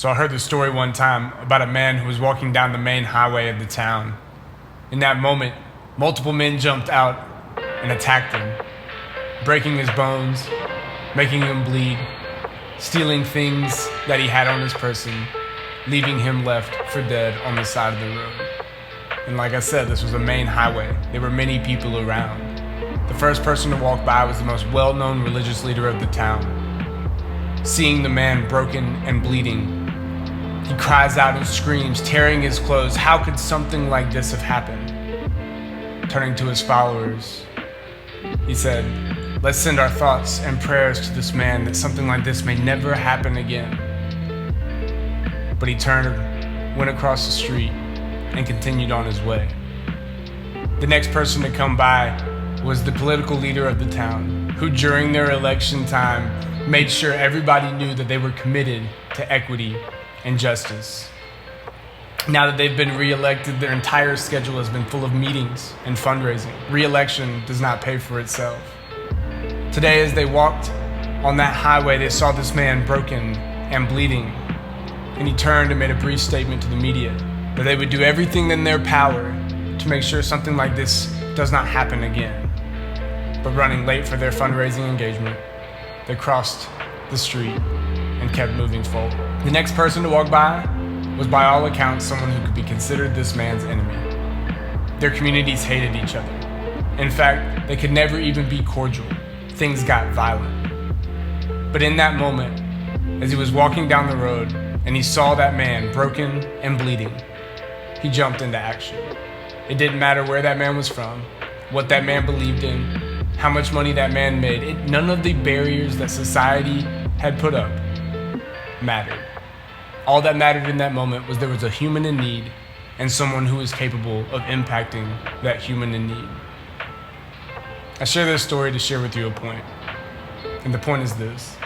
So I heard the story one time about a man who was walking down the main highway of the town. In that moment, multiple men jumped out and attacked him, breaking his bones, making him bleed, stealing things that he had on his person, leaving him left for dead on the side of the road. And like I said, this was a main highway. There were many people around. The first person to walk by was the most well-known religious leader of the town. Seeing the man broken and bleeding, he cries out and screams, tearing his clothes. How could something like this have happened? Turning to his followers, he said, "Let's send our thoughts and prayers to this man that something like this may never happen again." But he turned, went across the street, and continued on his way. The next person to come by was the political leader of the town, who during their election time made sure everybody knew that they were committed to equity and justice. Now that they've been re-elected, their entire schedule has been full of meetings and fundraising. Re-election does not pay for itself. Today, as they walked on that highway, they saw this man broken and bleeding, and he turned and made a brief statement to the media that they would do everything in their power to make sure something like this does not happen again. But running late for their fundraising engagement, they crossed the street and kept moving forward. The next person to walk by was by all accounts someone who could be considered this man's enemy. Their communities hated each other. In fact, they could never even be cordial. Things got violent. But in that moment, as he was walking down the road and he saw that man broken and bleeding, he jumped into action. It didn't matter where that man was from, what that man believed in, how much money that man made. None of the barriers that society had put up mattered. All that mattered in that moment was there was a human in need and someone who was capable of impacting that human in need. I share this story to share with you a point. And the point is this.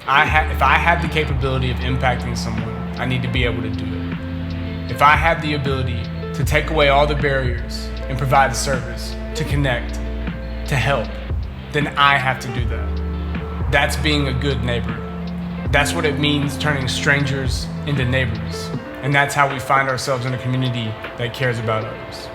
If I have the capability of impacting someone, I need to be able to do it. If I have the ability to take away all the barriers and provide service, to connect, to help, then I have to do that. That's being a good neighbor. That's what it means turning strangers into neighbors. And that's how we find ourselves in a community that cares about others.